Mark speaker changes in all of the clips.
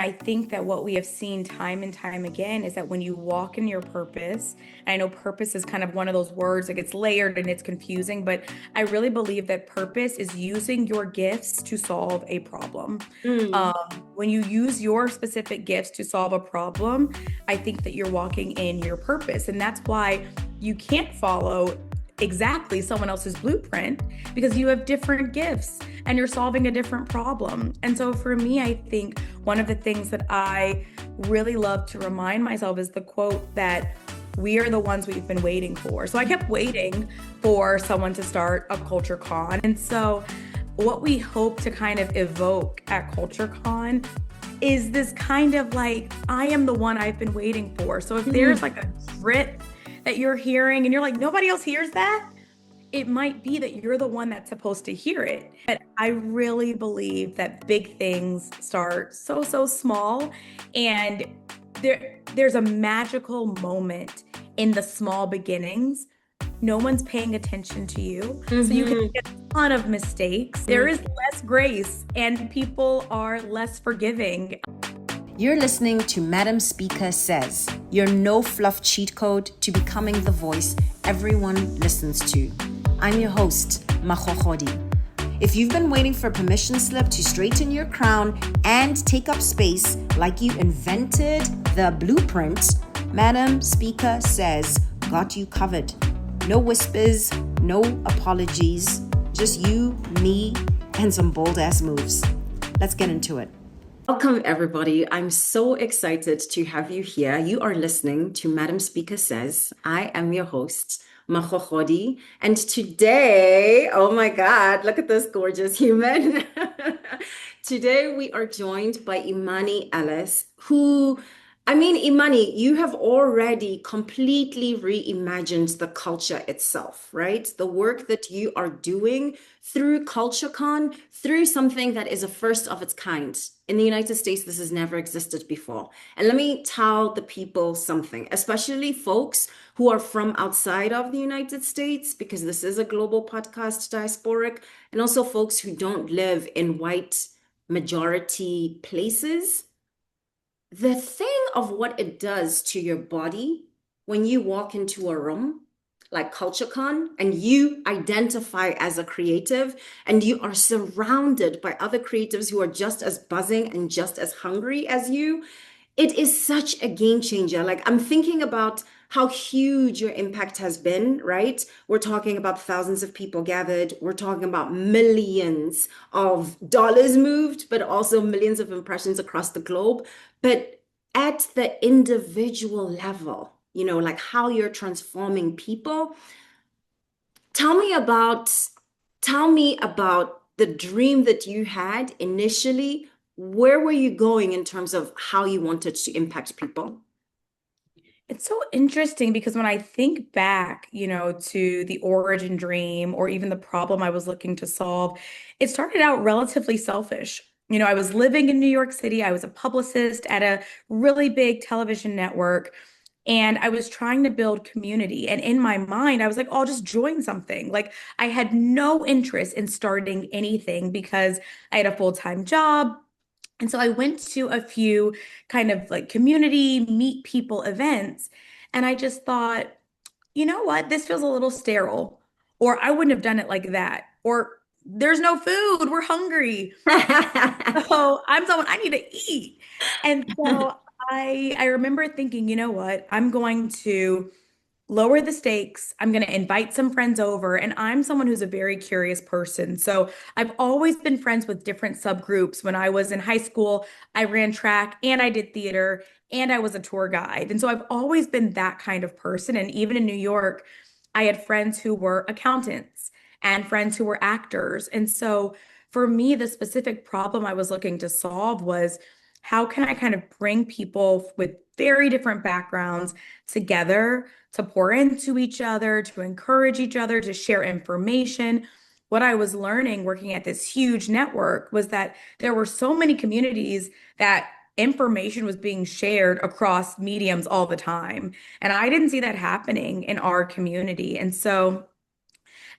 Speaker 1: I think that what we have seen time and time again is that when you walk in your purpose, and I know purpose is kind of one of those words, like it's layered and it's confusing, but I really believe that purpose is using your gifts to solve a problem. Um,
Speaker 2: Mm.
Speaker 1: when you use your specific gifts to solve a problem, I think that you're walking in your purpose. And that's why you can't follow exactly someone else's blueprint because you have different gifts and you're solving a different problem. And so for me, I think one of the things that I really love to remind myself is the quote that we are the ones we've been waiting for. So I kept waiting for someone to start a CultureCon. And so what we hope to kind of evoke at CultureCon is this kind of like, I am the one I've been waiting for. So if there's like a drip that you're hearing and you're like, nobody else hears that, it might be that you're the one that's supposed to hear it. But I really believe that big things start so small, and there's a magical moment in the small beginnings. No one's paying attention to you, so you can
Speaker 2: Hmm.
Speaker 1: make a ton of mistakes. There is less grace and people are less forgiving.
Speaker 3: You're listening to Madam Speaker Says, your no fluff cheat code to becoming the voice everyone listens to. I'm your host, Makhokhodi. If you've been waiting for a permission slip to straighten your crown and take up space like you invented the blueprint, Madam Speaker Says got you covered. No whispers, no apologies, just you, me, and some bold ass moves. Let's get into it. Welcome, everybody. I'm so excited to have you here. You are listening to Madam Speaker Says. I am your host, Makhokhodi. And today, oh my God, look at this gorgeous human. Today, we are joined by Imani Ellis, Imani, you have already completely reimagined the culture itself, right? The work that you are doing through CultureCon, through something that is a first of its kind. In the United States, this has never existed before. And let me tell the people something, especially folks who are from outside of the United States, because this is a global podcast, diasporic, and also folks who don't live in white majority places. The thing of what it does to your body when you walk into a room like CultureCon and you identify as a creative and you are surrounded by other creatives who are just as buzzing and just as hungry as you, it is such a game changer. Like, I'm thinking about how huge your impact has been, right? We're talking about thousands of people gathered. We're talking about millions of dollars moved, but also millions of impressions across the globe. But at the individual level, like how you're transforming people. Tell me about the dream that you had initially. Where were you going in terms of how you wanted to impact people?
Speaker 1: It's so interesting because when I think back, to the origin dream or even the problem I was looking to solve, it started out relatively selfish. I was living in New York City. I was a publicist at a really big television network, and I was trying to build community. And in my mind, I was like, oh, I'll just join something. Like, I had no interest in starting anything because I had a full-time job. And so I went to a few kind of like community meet people events. And I just thought, you know what? This feels a little sterile. Or I wouldn't have done it like that. Or there's no food. We're hungry. So I'm someone I need to eat. And so I remember thinking, you know what? I'm going to lower the stakes. I'm going to invite some friends over. And I'm someone who's a very curious person. So I've always been friends with different subgroups. When I was in high school, I ran track and I did theater and I was a tour guide. And so I've always been that kind of person. And even in New York, I had friends who were accountants and friends who were actors. And so for me, the specific problem I was looking to solve was how can I kind of bring people with very different backgrounds together to pour into each other, to encourage each other, to share information. What I was learning working at this huge network was that there were so many communities that information was being shared across mediums all the time. And I didn't see that happening in our community. And so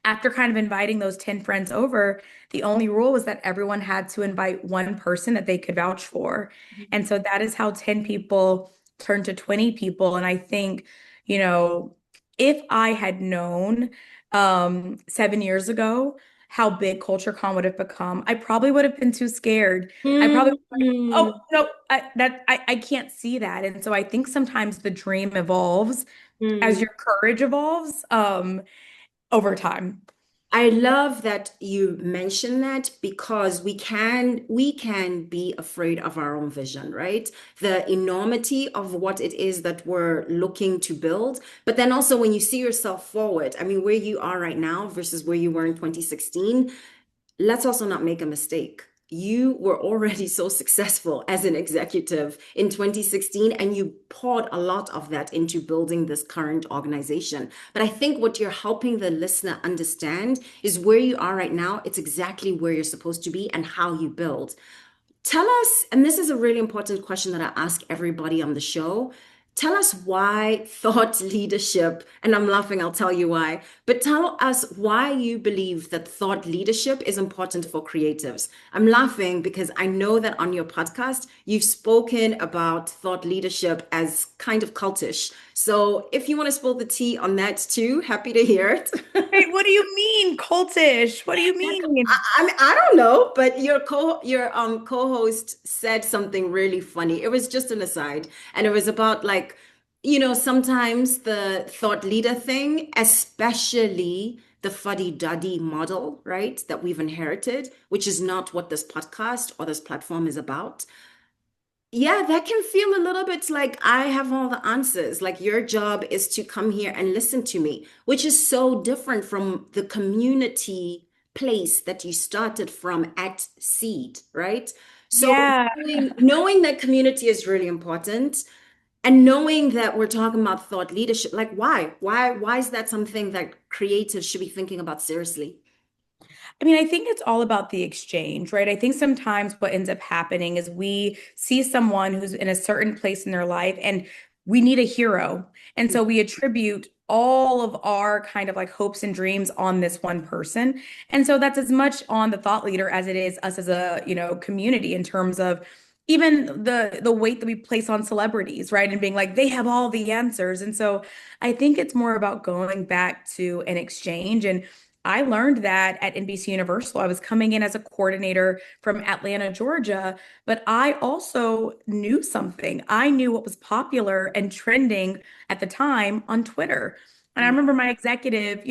Speaker 1: after kind of inviting those 10 friends over, the only rule was that everyone had to invite one person that they could vouch for. And so that is how 10 people turned to 20 people. And I think, you know, if I had known 7 years ago how big CultureCon would have become, I probably would have been too scared. I probably
Speaker 3: Mm-hmm.
Speaker 1: oh no, I can't see that. And so I think sometimes the dream evolves as your courage evolves over time.
Speaker 3: I love that you mention that because we can be afraid of our own vision, right? The enormity of what it is that we're looking to build. But then also when you see yourself forward, I mean, where you are right now versus where you were in 2016, let's also not make a mistake. You were already so successful as an executive in 2016, and you poured a lot of that into building this current organization. But I think what you're helping the listener understand is where you are right now. It's exactly where you're supposed to be and how you build. Tell us, and this is a really important question that I ask everybody on the show. Tell us why thought leadership, and I'm laughing, I'll tell you why, but tell us why you believe that thought leadership is important for creatives. I'm laughing because I know that on your podcast, you've spoken about thought leadership as kind of cultish. So if you want to spill the tea on that too, happy to hear it.
Speaker 1: Wait, what do you mean, cultish? What do you mean?
Speaker 3: I mean, I don't know, but your co-host said something really funny. It was just an aside, and it was about like, sometimes the thought leader thing, especially the fuddy-duddy model, right, that we've inherited, which is not what this podcast or this platform is about. Yeah, that can feel a little bit like I have all the answers. Like your job is to come here and listen to me, which is so different from the community place that you started from at seed, right? So
Speaker 1: Yeah.
Speaker 3: knowing that community is really important and knowing that we're talking about thought leadership, like why? Why is that something that creatives should be thinking about seriously?
Speaker 1: I mean, I think it's all about the exchange, right? I think sometimes what ends up happening is we see someone who's in a certain place in their life and we need a hero. And so we attribute all of our kind of like hopes and dreams on this one person. And so that's as much on the thought leader as it is us as a, community in terms of even the weight that we place on celebrities, right? And being like they have all the answers. And so I think it's more about going back to an exchange. And I learned that at NBCUniversal. I was coming in as a coordinator from Atlanta, Georgia, but I also knew something. I knew what was popular and trending at the time on Twitter. And I remember my executive,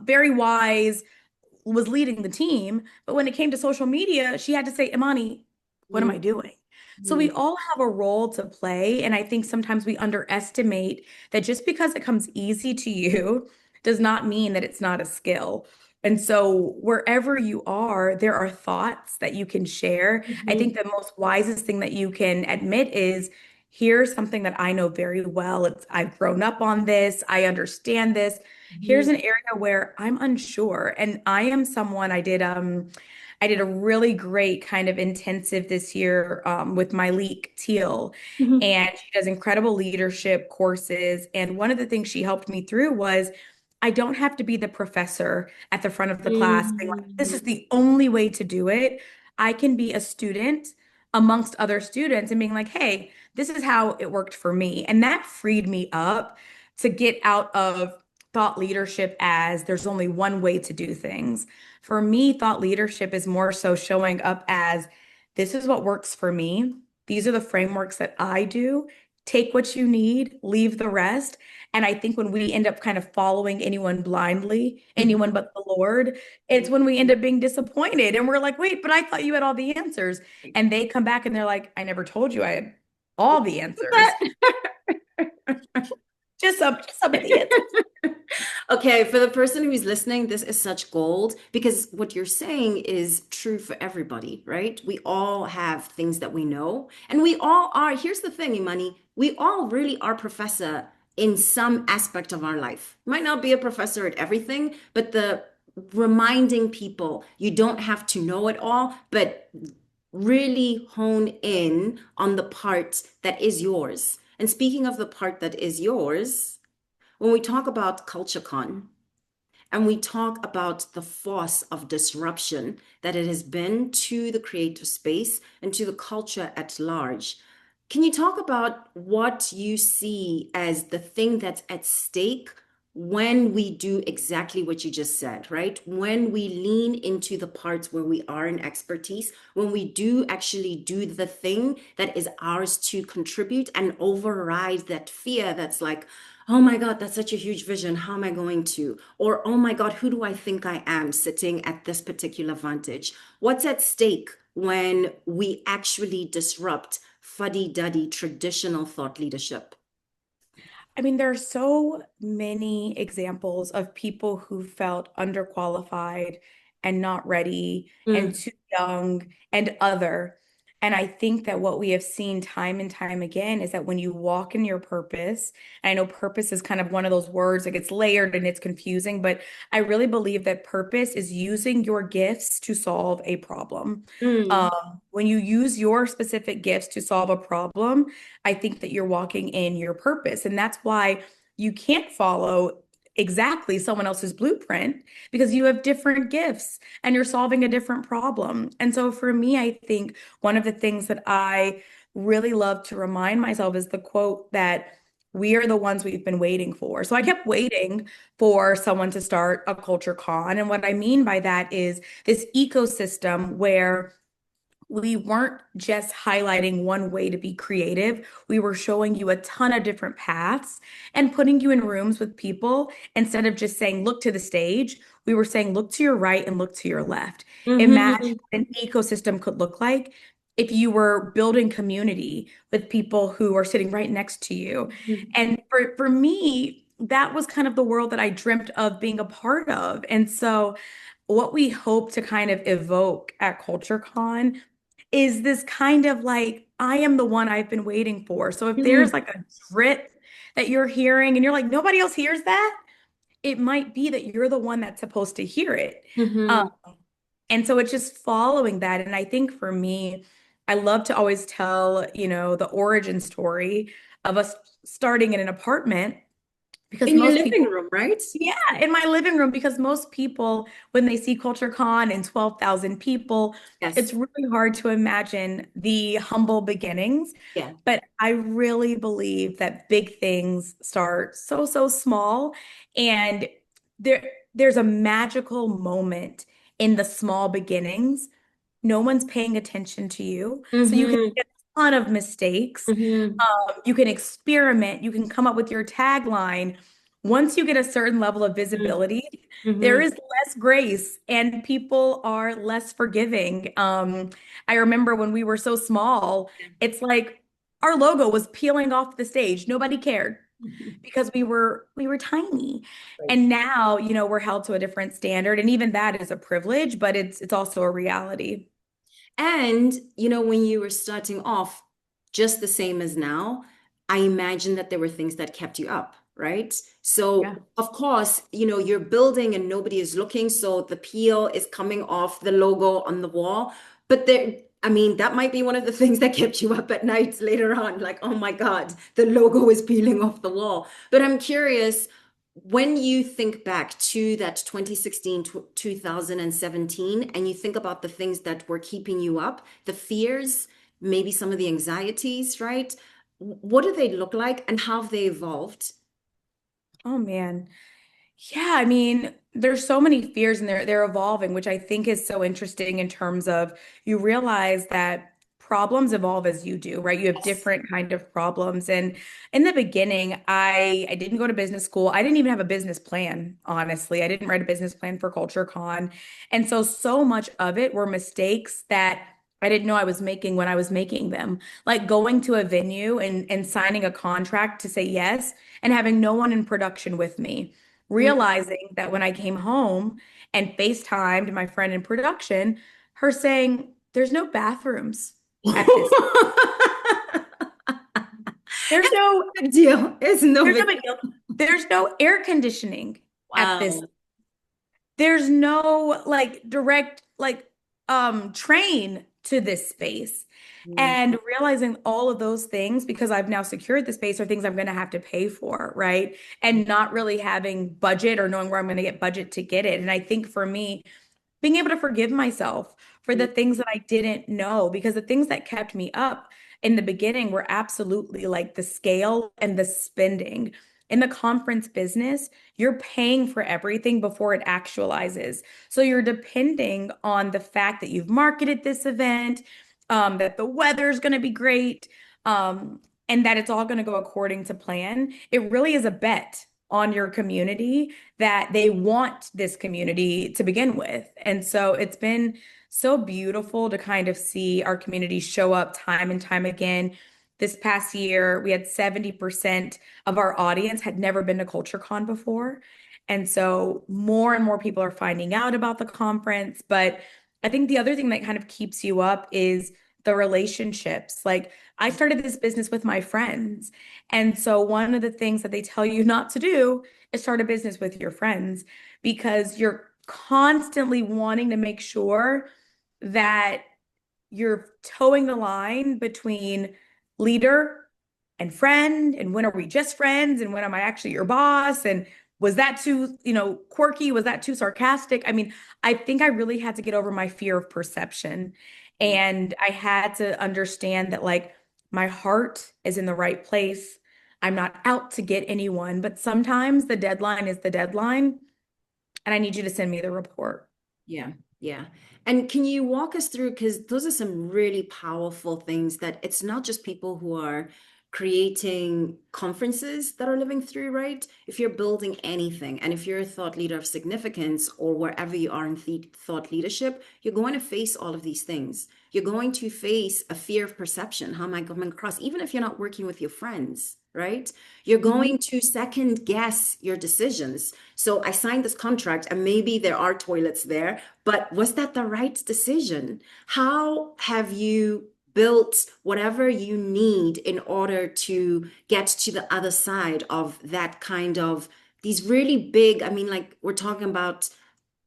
Speaker 1: very wise, was leading the team. But when it came to social media, she had to say, Imani, what am I doing? So we all have a role to play. And I think sometimes we underestimate that just because it comes easy to you does not mean that it's not a skill. And so wherever you are, there are thoughts that you can share. I think the most wisest thing that you can admit is here's something that I know very well. I've grown up on this. I understand this. Here's an area where I'm unsure. And I am someone I did a really great kind of intensive this year with my leak Teal. And she does incredible leadership courses. And one of the things she helped me through was I don't have to be the professor at the front of the class being like, this is the only way to do it. I can be a student amongst other students and being like, hey, this is how it worked for me. And that freed me up to get out of thought leadership as there's only one way to do things. For me, thought leadership is more so showing up as this is what works for me. These are the frameworks that I do. Take what you need, leave the rest. And I think when we end up kind of following anyone blindly, anyone but the Lord, it's when we end up being disappointed. And we're like, wait, but I thought you had all the answers. And they come back and they're like, I never told you I had all the answers. Just some of the answers.
Speaker 3: Okay, for the person who's listening, this is such gold because what you're saying is true for everybody, right? We all have things that we know, and we all are. Here's the thing, Imani, we all really are professor in some aspect of our life. Might not be a professor at everything, but the reminding people you don't have to know it all, but really hone in on the part that is yours. And speaking of the part that is yours, when we talk about CultureCon, and we talk about the force of disruption that it has been to the creative space and to the culture at large. Can you talk about what you see as the thing that's at stake when we do exactly what you just said, right? When we lean into the parts where we are in expertise, when we do actually do the thing that is ours to contribute and override that fear that's like, oh my God, that's such a huge vision. How am I going to? Or, oh my God, who do I think I am sitting at this particular vantage? What's at stake when we actually disrupt fuddy-duddy traditional thought leadership?
Speaker 1: I mean, there are so many examples of people who felt underqualified and not ready and
Speaker 3: Mm,
Speaker 1: too young and other. And I think that what we have seen time and time again is that when you walk in your purpose, and I know purpose is kind of one of those words, like it's layered and it's confusing, but I really believe that purpose is using your gifts to solve a problem.
Speaker 3: mm,
Speaker 1: When you use your specific gifts to solve a problem, I think that you're walking in your purpose. And that's why you can't follow exactly someone else's blueprint because you have different gifts and you're solving a different problem. And so for me, I think one of the things that I really love to remind myself is the quote that we are the ones we've been waiting for. So I kept waiting for someone to start a culture con. And what I mean by that is this ecosystem where we weren't just highlighting one way to be creative. We were showing you a ton of different paths and putting you in rooms with people instead of just saying, look to the stage. We were saying, look to your right and look to your left. Imagine
Speaker 3: mhm,
Speaker 1: what an ecosystem could look like if you were building community with people who are sitting right next to you.
Speaker 3: mhm,
Speaker 1: And for me, that was kind of the world that I dreamt of being a part of. And so, what we hope to kind of evoke at CultureCon is this kind of like, I am the one I've been waiting for. So if there's
Speaker 3: mhm,
Speaker 1: like a drip that you're hearing and you're like, nobody else hears that, it might be that you're the one that's supposed to hear it. Um,
Speaker 3: mhm.
Speaker 1: and so it's just following that. And I think for me, I love to always tell, the origin story of us starting in an apartment because
Speaker 3: In your
Speaker 1: most
Speaker 3: living
Speaker 1: people
Speaker 3: room, right?
Speaker 1: yeah, in my living room, because most people, when they see CultureCon and 12,000 people, it's
Speaker 3: Yes.
Speaker 1: really hard to imagine the humble beginnings.
Speaker 3: Yeah.
Speaker 1: But I really believe that big things start so, so small. And there's a magical moment in the small beginnings. No one's paying attention to you. So you can
Speaker 3: Mm-hmm.
Speaker 1: make a ton of mistakes.
Speaker 3: Mm-hmm.
Speaker 1: You can experiment, you can come up with your tagline. Once you get a certain level of visibility, there
Speaker 3: Mm-hmm.
Speaker 1: is less grace and people are less forgiving. I remember when we were so small, it's like our logo was peeling off the stage. Nobody cared because we were tiny.
Speaker 3: Right.
Speaker 1: And now, we're held to a different standard. And even that is a privilege, but it's also a reality.
Speaker 3: And, when you were starting off, just the same as now, I imagine that there were things that kept you up, right?
Speaker 1: Yeah.
Speaker 3: So, of course, you're building and nobody is looking. So the peel is coming off the logo on the wall. But there, I mean, that might be one of the things that kept you up at night later on. Like, oh my God, the logo is peeling off the wall. But I'm curious, when you think back to that 2016 to 2017 and you think about the things that were keeping you up, the fears, maybe some of the anxieties, right? What do they look like and how have they evolved?
Speaker 1: Oh man. Yeah, I mean, there's so many fears and they're evolving, which I think is so interesting in terms of you realize that problems evolve as you do, right? You have
Speaker 3: Yes.
Speaker 1: different kind of problems. And in the beginning, I didn't go to business school. I didn't even have a business plan, honestly. I didn't write a business plan for CultureCon. And so much of it were mistakes that I didn't know I was making when I was making them. Like going to a venue and signing a contract to say yes and having no one in production with me
Speaker 3: Mm.
Speaker 1: realizing that when I came home and FaceTimed my friend in production, her saying, there's no bathrooms at this. There's no,
Speaker 3: Big deal. It's no
Speaker 1: there's no
Speaker 3: big
Speaker 1: big deal. There's no air conditioning at this.
Speaker 3: Wow.
Speaker 1: There's no like direct train to this space.
Speaker 3: Mm,
Speaker 1: And realizing all of those things, because I've now secured the space, are things I'm going to have to pay for, right? And not really having budget or knowing where I'm going to get budget to get it. And I think for me, being able to forgive myself for
Speaker 3: mm,
Speaker 1: the things that I didn't know, because the things that kept me up in the beginning were absolutely like the scale and the spending. In the conference business, you're paying for everything before it actualizes. So you're depending on the fact that you've marketed this event, that the weather's going to be great, and that it's all going to go according to plan. It really is a bet on your community that they want this community to begin with. And so it's been so beautiful to kind of see our community show up time and time again. This past year, we had 70% of our audience had never been to CultureCon before. And so more and more people are finding out about the conference. But I think the other thing that kind of keeps you up is the relationships. Like I started this business with my friends. And so one of the things that they tell you not to do is start a business with your friends because you're constantly wanting to make sure that you're towing the line between leader and friend, and when are we just friends, and when am I actually your boss, and was that too, quirky? Was that too sarcastic? I mean, I think I really had to get over my fear of perception.
Speaker 3: mm.
Speaker 1: And I had to understand that, like, my heart is in the right place. I'm not out to get anyone, but sometimes the deadline is the deadline, and I need you to send me the report.
Speaker 3: Yeah, yeah. And can you walk us through, because those are some really powerful things that it's not just people who are creating conferences that are living through, right? If you're building anything, and if you're a thought leader of significance or wherever you are in thought leadership, you're going to face all of these things. You're going to face a fear of perception. How am I coming across? Even if you're not working with your friends, right? You're
Speaker 1: Mhm.
Speaker 3: going to second guess your decisions. So I signed this contract, and maybe there are toilets there, but was that the right decision? How have you built whatever you need in order to get to the other side of that kind of these really big, I mean, like we're talking about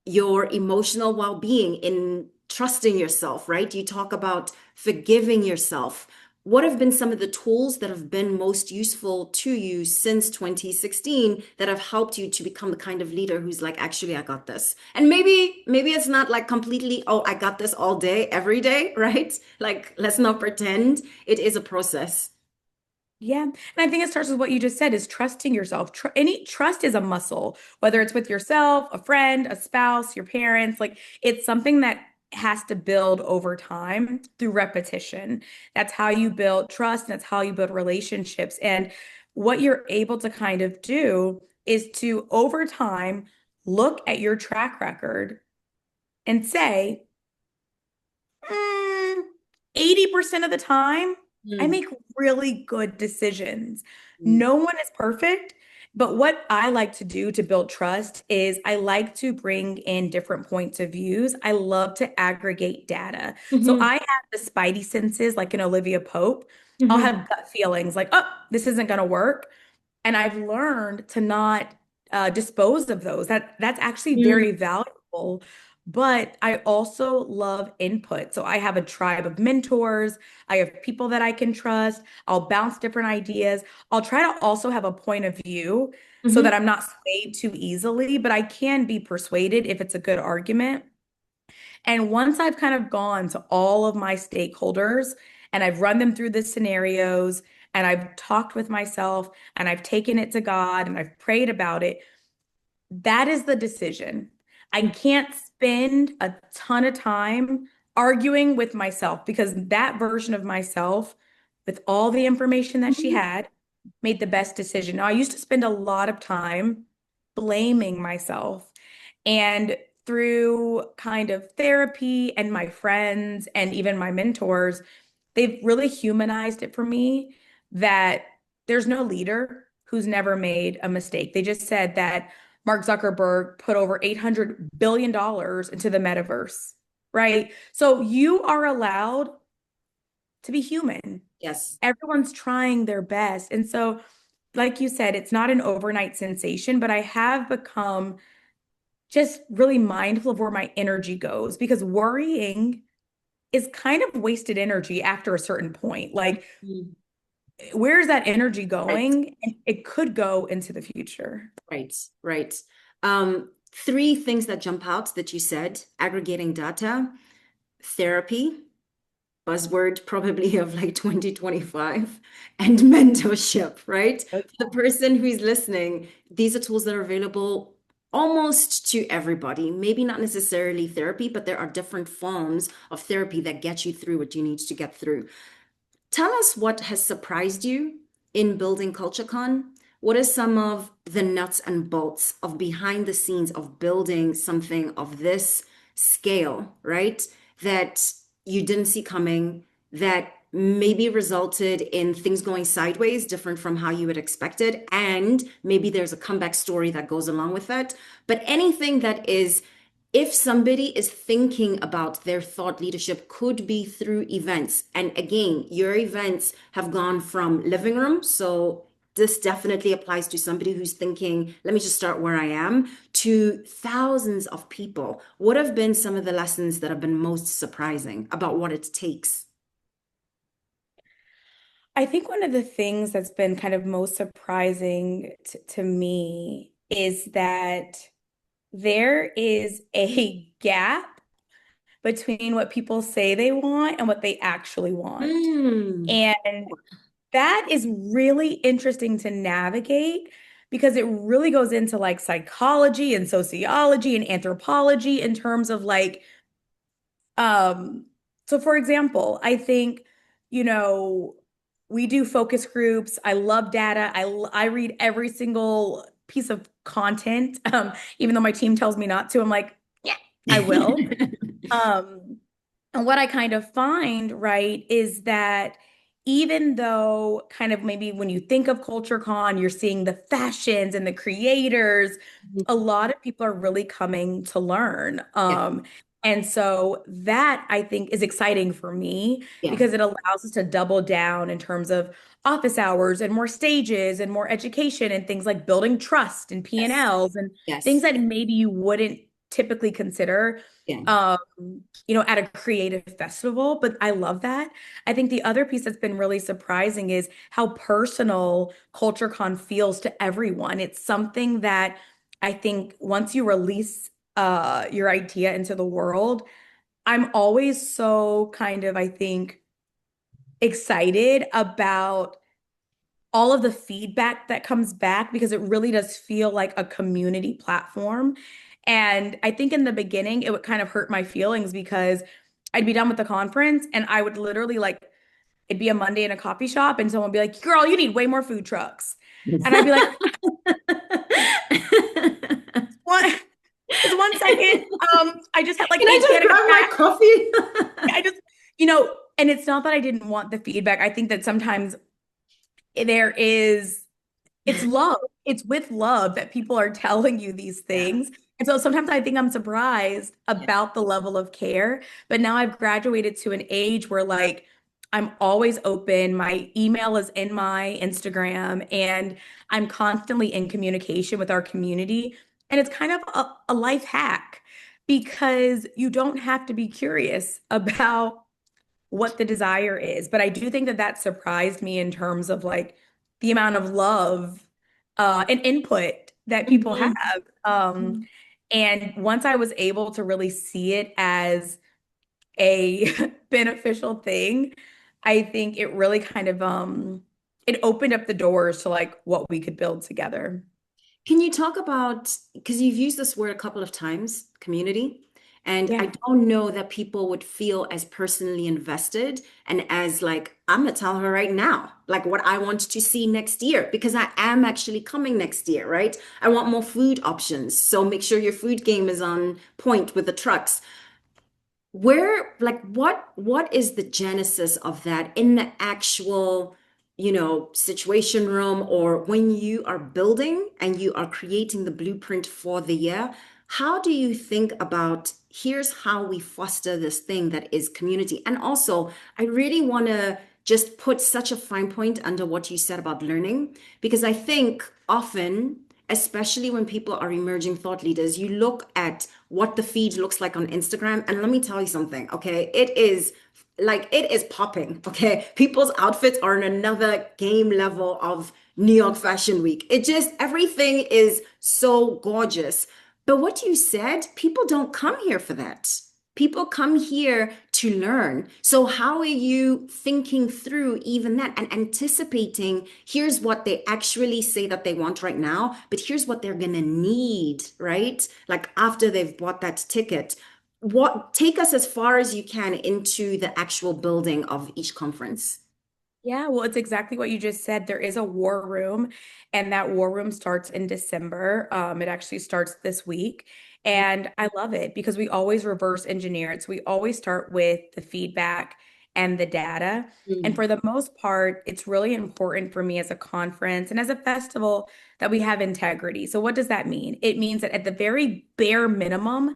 Speaker 3: your emotional well-being in trusting yourself, right? You talk about forgiving yourself. What have been some of the tools that have been most useful to you since 2016 that have helped you to become the kind of leader who's like, actually, I got this? And maybe it's not like completely, oh, I got this all day, every day, right? Like, let's not pretend. It is a process.
Speaker 1: Yeah. And I think it starts with what you just said is trusting yourself. Any trust is a muscle, whether it's with yourself, a friend, a spouse, your parents, like it's something that has to build over time through repetition. That's how you build trust, and that's how you build relationships. And what you're able to kind of do is to over time look at your track record and say, mm, 80% of the time, I
Speaker 3: Mm,
Speaker 1: make really good decisions.
Speaker 3: mm,
Speaker 1: No one is perfect, but what I like to do to build trust is I like to bring in different points of views. I love to aggregate data. So
Speaker 3: mhm,
Speaker 1: I have the spidey senses like an Olivia Pope. I'll
Speaker 3: mhm,
Speaker 1: have gut feelings like, oh, this isn't going to work. And I've learned to not dispose of those. That's actually
Speaker 3: mm,
Speaker 1: very valuable. But I also love input. So I have a tribe of mentors. I have people that I can trust. I'll bounce different ideas. I'll try to also have a point of view so
Speaker 3: mhm,
Speaker 1: that I'm not swayed too easily, but I can be persuaded if it's a good argument. And once I've kind of gone to all of my stakeholders and I've run them through the scenarios and I've talked with myself and I've taken it to God and I've prayed about it, that is the decision. I
Speaker 3: mm,
Speaker 1: can't spend a ton of time arguing with myself because that version of myself, with all the information that she
Speaker 3: mhm,
Speaker 1: had, made the best decision. Now, I used to spend a lot of time blaming myself. And through kind of therapy and my friends and even my mentors, they've really humanized it for me that there's no leader who's never made a mistake. They just said that Mark Zuckerberg put over $800 billion into the metaverse, right? So you are allowed to be human.
Speaker 3: yes.
Speaker 1: Everyone's trying their best. And so, like you said, it's not an overnight sensation, but I have become just really mindful of where my energy goes because worrying is kind of wasted energy after a certain point. Like,
Speaker 3: Mhm.
Speaker 1: where is that energy
Speaker 3: Right,
Speaker 1: going? And it could go into the future.
Speaker 3: right, right. Three things that jump out that you said: aggregating data, therapy, buzzword probably of like 2025, and mentorship, right? For the person who's listening, these are tools that are available almost to everybody. Maybe not necessarily therapy, but there are different forms of therapy that get you through what you need to get through. Tell us what has surprised you in building CultureCon. What are some of the nuts and bolts of behind the scenes of building something of this scale, right? That you didn't see coming, that maybe resulted in things going sideways, different from how you had expected, and maybe there's a comeback story that goes along with that. But anything that is, if somebody is thinking about their thought leadership, could be through events. And again, your events have gone from living room. So this definitely applies to somebody who's thinking, let me just start where I am, to thousands of people. What have been some of the lessons that have been most surprising about what it takes?
Speaker 1: I think one of the things that's been kind of most surprising to me is that there is a gap between what people say they want and what they actually want.
Speaker 3: Mm,
Speaker 1: And that is really interesting to navigate because it really goes into like psychology and sociology and anthropology in terms of like, um, so for example, I think, you know, we do focus groups. I love data. I read every single piece of content, even though my team tells me not to. I'm like, yeah, I will. Um, and what I kind of find, right, is that even though kind of maybe when you think of CultureCon, you're seeing the fashions and the creators, a lot of people are really coming to learn.
Speaker 3: Yeah,
Speaker 1: And so that I think is exciting for me
Speaker 3: yeah,
Speaker 1: because it allows us to double down in terms of office hours and more stages and more education and things like building trust and
Speaker 3: yes,
Speaker 1: P&Ls and things
Speaker 3: yes,
Speaker 1: that maybe you wouldn't typically consider.
Speaker 3: yeah.
Speaker 1: Um, at a creative festival, but I love that. I think the other piece that's been really surprising is how personal CultureCon feels to everyone. It's something that I think once you release your idea into the world, I'm always so kind of, I think, excited about all of the feedback that comes back because it really does feel like a community platform. And I think in the beginning, it would kind of hurt my feelings because I'd be done with the conference and I would literally like, it'd be a Monday in a coffee shop and someone would be like, girl, you need way more food trucks. And I'd be like, what? Just 1 second. I just had like
Speaker 3: Can I
Speaker 1: eight
Speaker 3: just
Speaker 1: candidates
Speaker 3: grab my
Speaker 1: back.
Speaker 3: coffee?
Speaker 1: I just, and it's not that I didn't want the feedback. I think that sometimes there is it's love. It's with love that people are telling you these
Speaker 3: Yeah.
Speaker 1: things. And so sometimes I think I'm surprised about the level of care. But now I've graduated to an age where like I'm always open. My email is in my Instagram and I'm constantly in communication with our community. And it's kind of a life hack because you don't have to be curious about what the desire is. But I do think that that surprised me in terms of like the amount of love and input that people have.
Speaker 3: Mhm.
Speaker 1: Um, and once I was able to really see it as a beneficial thing, I think it really kind of it opened up the doors to like what we could build together.
Speaker 3: Can you talk about, because you've used this word a couple of times, community, and I
Speaker 1: Yeah.
Speaker 3: don't know that people would feel as personally invested and as like, I'm gonna tell her right now, like what I want to see next year, because I am actually coming next year, right? I want more food options. So make sure your food game is on point with the trucks. Where, like, what is the genesis of that in the actual, situation room, or when you are building and you are creating the blueprint for the year? How do you think about, here's how we foster this thing that is community? And also, I really want to just put such a fine point under what you said about learning, because I think often, especially when people are emerging thought leaders. You look at what the feed looks like on Instagram, and let me tell you something, okay? It is popping, okay? People's outfits are on another game level of New York Fashion Week. It just, everything is so gorgeous. But what you said, people don't come here for that. People come here to learn. So, how are you thinking through even that and anticipating? Here's what they actually say that they want right now, but here's what they're going to need, right? Like after they've bought that ticket. What take us as far as you can into the actual building of each conference.
Speaker 1: Yeah, well, it's exactly what you just said. There is a war room, and that war room starts in December. It actually starts this week. And I love it because we always reverse engineer it. So we always start with the feedback and the data. And
Speaker 3: Mm.
Speaker 1: for the most part, it's really important for me as a conference and as a festival that we have integrity. So what does that mean? It means that at the very bare minimum,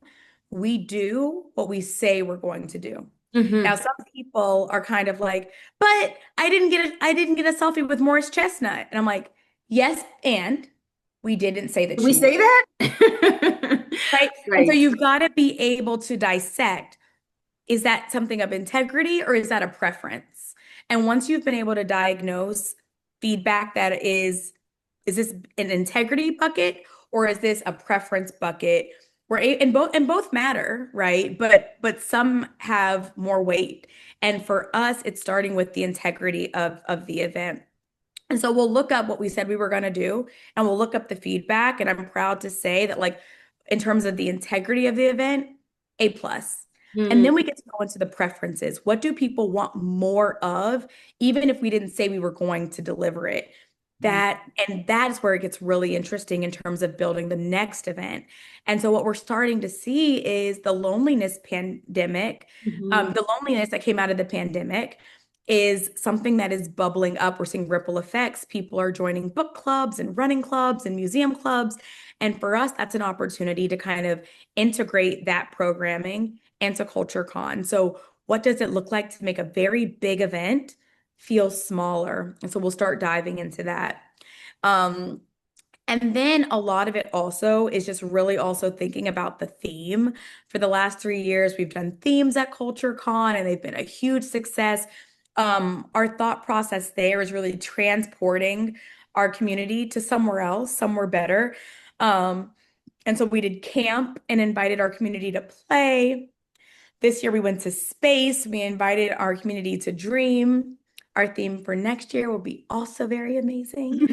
Speaker 1: we do what we say we're going to do. Now,
Speaker 3: Hmm.
Speaker 1: some people are kind of like, but I didn't get a selfie with Morris Chestnut. And I'm like, yes, and we didn't say
Speaker 3: Did
Speaker 1: that
Speaker 3: we
Speaker 1: you
Speaker 3: say
Speaker 1: would,
Speaker 3: that?
Speaker 1: right? And so
Speaker 3: Right.
Speaker 1: you've got to be able to dissect, is that something of integrity or is that a preference? And once you've been able to diagnose feedback that is this an integrity bucket or is this a preference bucket? And both matter, right? But some have more weight. And for us, it's starting with the integrity of the event. And so we'll look up what we said we were going to do and we'll look up the feedback. And I'm proud to say that, like, in terms of the integrity of the event, A plus. And
Speaker 3: Mm.
Speaker 1: then we get to go into the preferences. What do people want more of, even if we didn't say we were going to deliver it? And that is where it gets really interesting in terms of building the next event. And so what we're starting to see is the loneliness pandemic,
Speaker 3: Mhm.
Speaker 1: the loneliness that came out of the pandemic is something that is bubbling up. We're seeing ripple effects. People are joining book clubs and running clubs and museum clubs. And for us, that's an opportunity to kind of integrate that programming into CultureCon. So, what does it look like to make a very big event feel smaller? And so we'll start diving into that. Um, and then a lot of it also is just really also thinking about the theme. For the last 3 years, we've done themes at CultureCon, and they've been a huge success. Our thought process there is really transporting our community to somewhere else, somewhere better. Um, and so we did camp and invited our community to play. This year we went to space. We invited our community to dream. Our theme for next year will be also very amazing.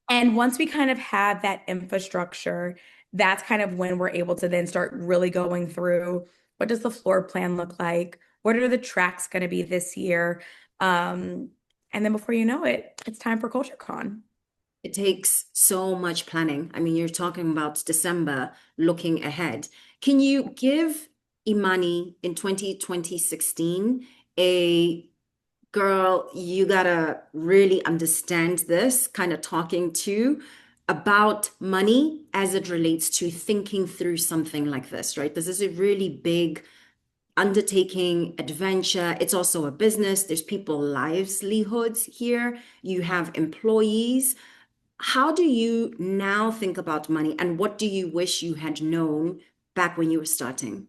Speaker 1: And once we kind of have that infrastructure, that's kind of when we're able to then start really going through, what does the floor plan look like? What are the tracks going to be this year? Um, and then before you know it, it's time for CultureCon.
Speaker 3: It takes so much planning. I mean, you're talking about December, looking ahead. Can you give Imani in 2016 a girl, you gotta really understand this, kind of talking to about money as it relates to thinking through something like this, right? This is a really big undertaking, adventure. It's also a business. There's people livelihoods here. You have employees. How do you now think about money and what do you wish you had known back when you were starting?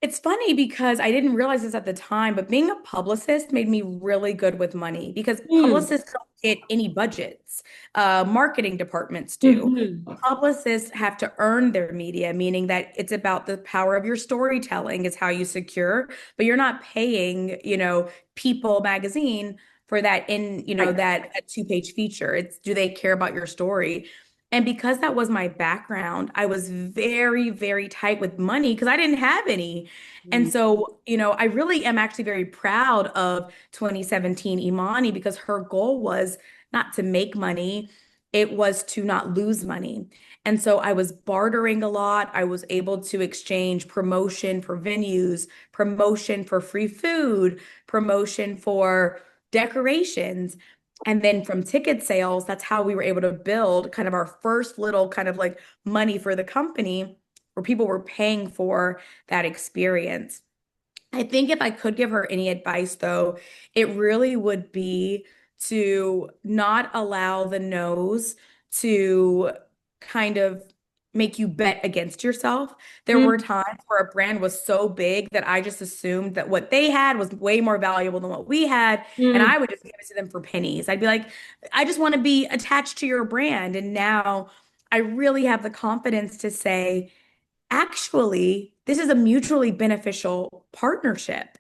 Speaker 1: It's funny because I didn't realize this at the time, but being a publicist made me really good with money because
Speaker 3: Mm.
Speaker 1: publicists don't get any budgets. Marketing departments do.
Speaker 3: Mhm.
Speaker 1: Publicists have to earn their media, meaning that it's about the power of your storytelling is how you secure, but you're not paying, People magazine for that
Speaker 3: Right.
Speaker 1: that two-page feature. It's, do they care about your story? And because that was my background, I was very, very tight with money because I didn't have any. And
Speaker 3: Mm.
Speaker 1: so, I really am actually very proud of 2017 Imani because her goal was not to make money, it was to not lose money. And so I was bartering a lot. I was able to exchange promotion for venues, promotion for free food, promotion for decorations. And then from ticket sales, that's how we were able to build kind of our first little kind of like money for the company where people were paying for that experience. I think if I could give her any advice, though, it really would be to not allow the no's to kind of make you bet against yourself. There were
Speaker 3: Mm,
Speaker 1: times where a brand was so big that I just assumed that what they had was way more valuable than what we had, and
Speaker 3: mm,
Speaker 1: I would just give it to them for pennies. I'd be like, I just want to be attached to your brand. And now I really have the confidence to say, actually, this is a mutually beneficial partnership.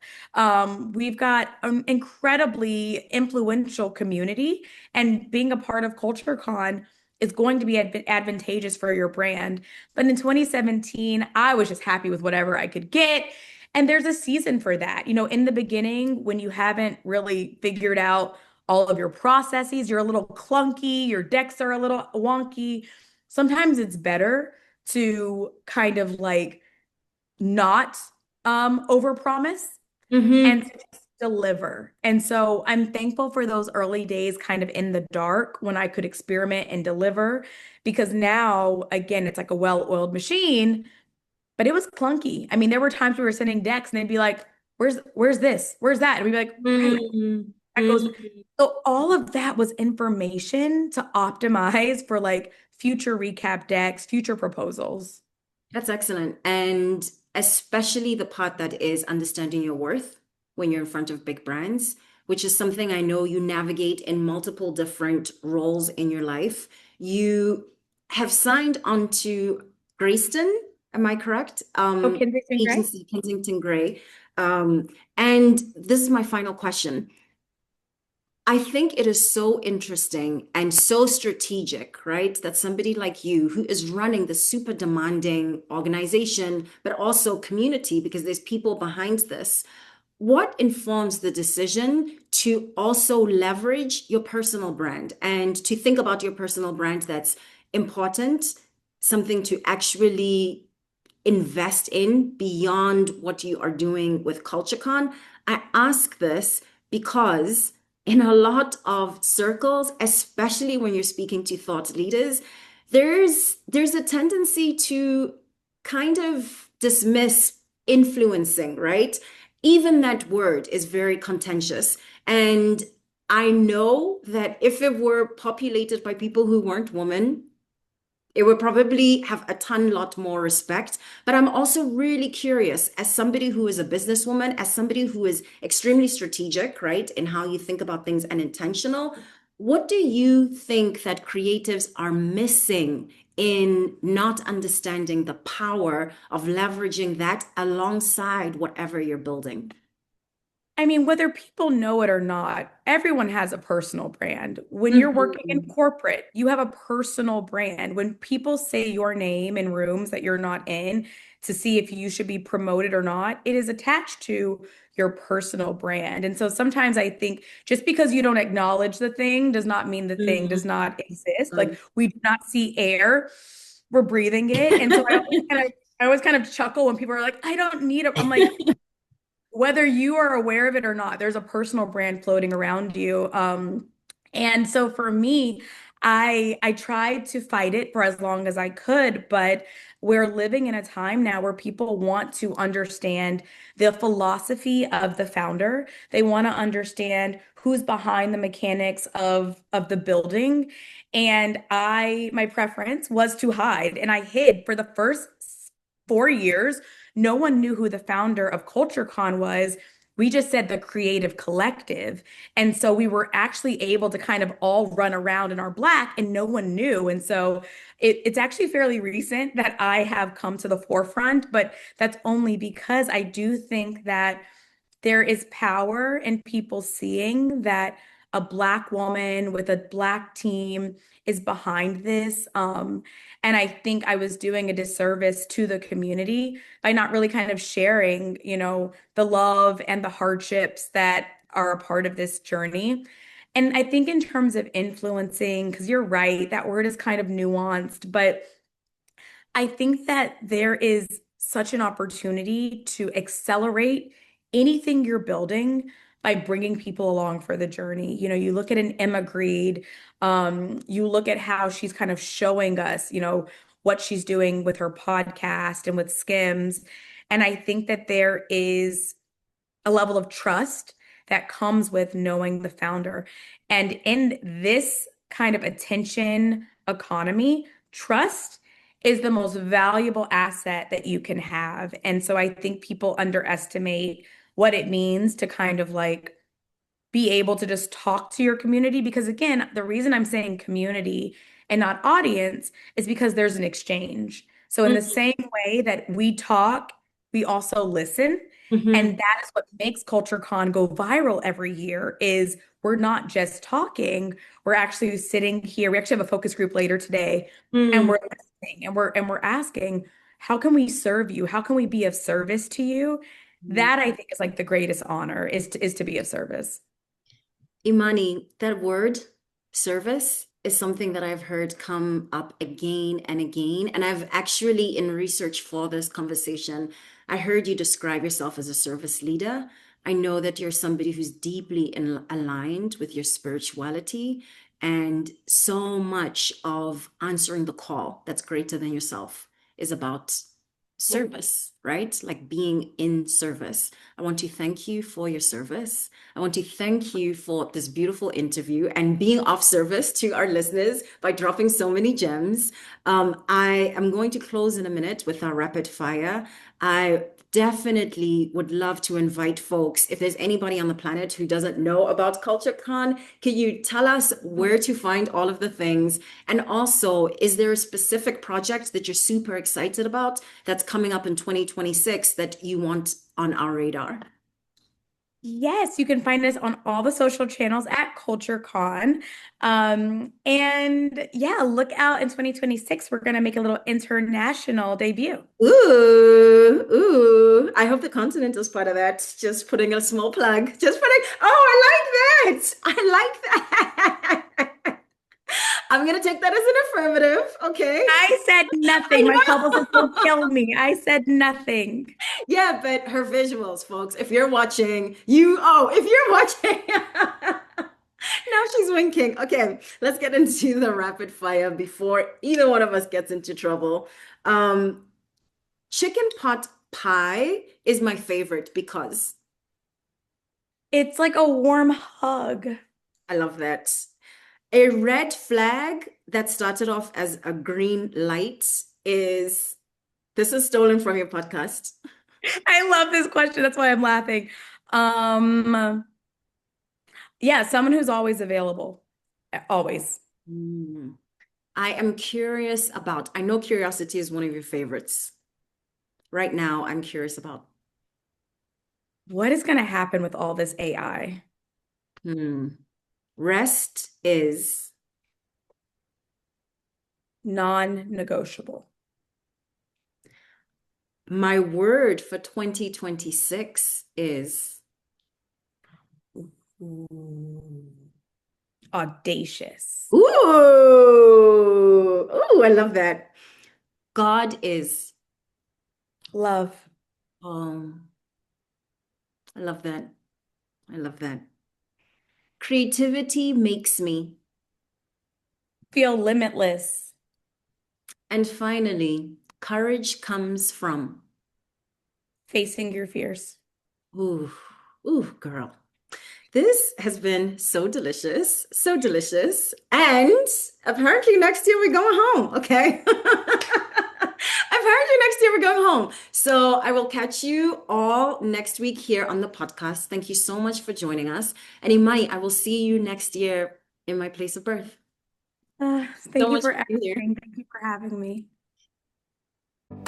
Speaker 1: We've got an incredibly influential community, and being a part of CultureCon is going to be advantageous for your brand. But in 2017, I was just happy with whatever I could get. And there's a season for that. You know, in the beginning, when you haven't really figured out all of your processes, you're a little clunky, your decks are a little wonky. Sometimes it's better to kind of like not overpromise and
Speaker 3: mm-hmm,
Speaker 1: to just deliver. And so I'm thankful for those early days kind of in the dark when I could experiment and deliver, because now again it's like a well-oiled machine, but it was clunky. I mean, there were times we were sending decks and they'd be like, where's this? Where's that? And we'd be like, right,
Speaker 3: mm,
Speaker 1: that goes.
Speaker 3: mm.
Speaker 1: So all of that was information to optimize for like future recap decks, future proposals.
Speaker 3: That's excellent. And especially the part that is understanding your worth when you're in front of big brands, which is something I know you navigate in multiple different roles in your life. You have signed on to Greyston, am I correct?
Speaker 1: Oh, Kensington Gray?
Speaker 3: Agency Kensington Gray. Um, and this is my final question. I think it is so interesting and so strategic, right? That somebody like you, who is running the super demanding organization, but also community, because there's people behind this, what informs the decision to also leverage your personal brand and to think about your personal brand that's important, something to actually invest in beyond what you are doing with CultureCon? I ask this because in a lot of circles, especially when you're speaking to thought leaders, there's a tendency to kind of dismiss influencing, right? Even that word is very contentious. And I know that if it were populated by people who weren't women, it would probably have a ton lot more respect. But I'm also really curious, as somebody who is a businesswoman, as somebody who is extremely strategic, right, in how you think about things and intentional, what do you think that creatives are missing in not understanding the power of leveraging that alongside whatever you're building?
Speaker 1: I mean, whether people know it or not, everyone has a personal brand. When you're working in
Speaker 3: Mhm.
Speaker 1: corporate, you have a personal brand. When people say your name in rooms that you're not in to see if you should be promoted or not, it is attached to your personal brand. And so sometimes I think just because you don't acknowledge the thing does not mean the thing does
Speaker 3: Mhm.
Speaker 1: not exist. Like we do not see air, we're breathing it. And so I always kind of chuckle when people are like, I don't need it. I'm like, whether you are aware of it or not, there's a personal brand floating around you. And so for me, I tried to fight it for as long as I could, but we're living in a time now where people want to understand the philosophy of the founder. They want to understand who's behind the mechanics of the building. And my preference was to hide, and I hid for the first 4 years. No one knew who the founder of CultureCon was. We just said the creative collective. And so we were actually able to kind of all run around in our black and no one knew. And so it's actually fairly recent that I have come to the forefront, but that's only because I do think that there is power in people seeing that a Black woman with a Black team is behind this. And I think I was doing a disservice to the community by not really kind of sharing, the love and the hardships that are a part of this journey. And I think in terms of influencing, because you're right, that word is kind of nuanced, but I think that there is such an opportunity to accelerate anything you're building by bringing people along for the journey. You know, you look at an Emma Grede, you look at how she's kind of showing us, what she's doing with her podcast and with Skims. And I think that there is a level of trust that comes with knowing the founder. And in this kind of attention economy, trust is the most valuable asset that you can have. And so I think people underestimate what it means to kind of like be able to just talk to your community. Because again, the reason I'm saying community and not audience is because there's an exchange. So in the same way that we talk, we also listen.
Speaker 3: Mm-hmm.
Speaker 1: And that is what makes CultureCon go viral every year is we're not just talking, we're actually sitting here. We actually have a focus group later today, and
Speaker 3: Mm.
Speaker 1: we're listening and we're asking, how can we serve you? How can we be of service to you? That I think is like the greatest honor is to be of service.
Speaker 3: Imani, that word service is something that I've heard come up again and again. And I've actually, in research for this conversation, I heard you describe yourself as a service leader. I know that you're somebody who's deeply aligned with your spirituality, and so much of answering the call that's greater than yourself is about service, right? Like being in service. I want to thank you for your service. I want to thank you for this beautiful interview and being of service to our listeners by dropping so many gems. I am going to close in a minute with our rapid fire. I definitely would love to invite folks. If there's anybody on the planet who doesn't know about CultureCon, can you tell us where to find all of the things? And also, is there a specific project that you're super excited about that's coming up in 2026 that you want on our radar?
Speaker 1: Yes, you can find us on all the social channels at CultureCon. And yeah, look out in 2026. We're going to make a little international debut.
Speaker 3: Ooh, ooh. I hope the continent is part of that. Just putting a small plug. Just putting, oh, I like that. I like that. I'm gonna take that as an affirmative. Okay.
Speaker 1: I said
Speaker 3: I
Speaker 1: nothing. My
Speaker 3: know.
Speaker 1: publicist will kill me. I said nothing.
Speaker 3: Yeah, but her visuals, folks. If you're watching, if you're watching, now she's winking. Okay, let's get into the rapid fire before either one of us gets into trouble. Um, Chicken pot pie is my favorite because
Speaker 1: It's like a warm hug.
Speaker 3: I love that. A red flag that started off as a green light is this is stolen from your podcast.
Speaker 1: I love this question. That's why I'm laughing. Um, yeah, someone who's always available. Always.
Speaker 3: Hmm. I am curious about, I know curiosity is one of your favorites. Right now, I'm curious about
Speaker 1: What is going to happen with all this AI?
Speaker 3: hmm, rest is
Speaker 1: Non-negotiable.
Speaker 3: my word for 2026 is
Speaker 1: Ooh. Audacious.
Speaker 3: I love that. God is,
Speaker 1: Love.
Speaker 3: um, I love that. I love that. Creativity makes me.
Speaker 1: Feel limitless.
Speaker 3: And finally, courage comes from.
Speaker 1: Facing your fears.
Speaker 3: Ooh, ooh, girl. This has been so delicious, so delicious. And apparently next year we're going home, okay? Apparently next year we're going home. So I will catch you all next week here on the podcast. Thank you so much for joining us. And Imani, I will see you next year in my place of birth. So
Speaker 1: Thank you
Speaker 3: much
Speaker 1: for
Speaker 3: for being here.
Speaker 1: asking. Thank you for having me.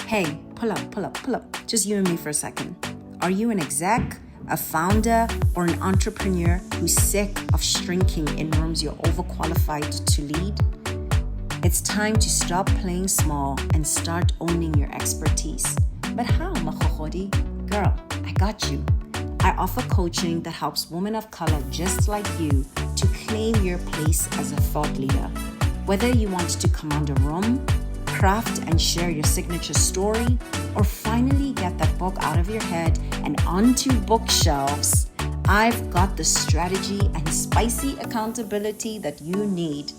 Speaker 3: Hey, pull up, pull up, pull up. Just you and me for a second. Are you an exec, a founder, or an entrepreneur who's sick of shrinking in rooms you're overqualified to lead? It's time to stop playing small and start owning your expertise. But how, Machochodi? Girl, I got you. I offer coaching that helps women of color just like you to claim your place as a thought leader. Whether you want to command a room, craft and share your signature story, or finally get that book out of your head and onto bookshelves, I've got the strategy and spicy accountability that you need.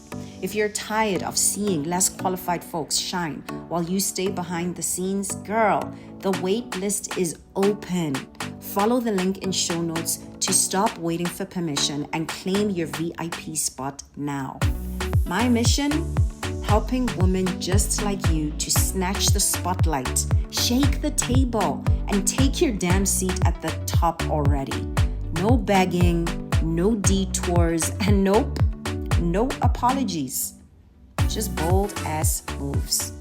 Speaker 3: If you're tired of seeing less qualified folks shine while you stay behind the scenes, girl, the wait list is open. Follow the link in show notes to stop waiting for permission and claim your VIP spot now. My mission? Helping women just like you to snatch the spotlight, shake the table, and take your damn seat at the top already. No begging, no detours, and nope, no apologies. Just bold ass moves.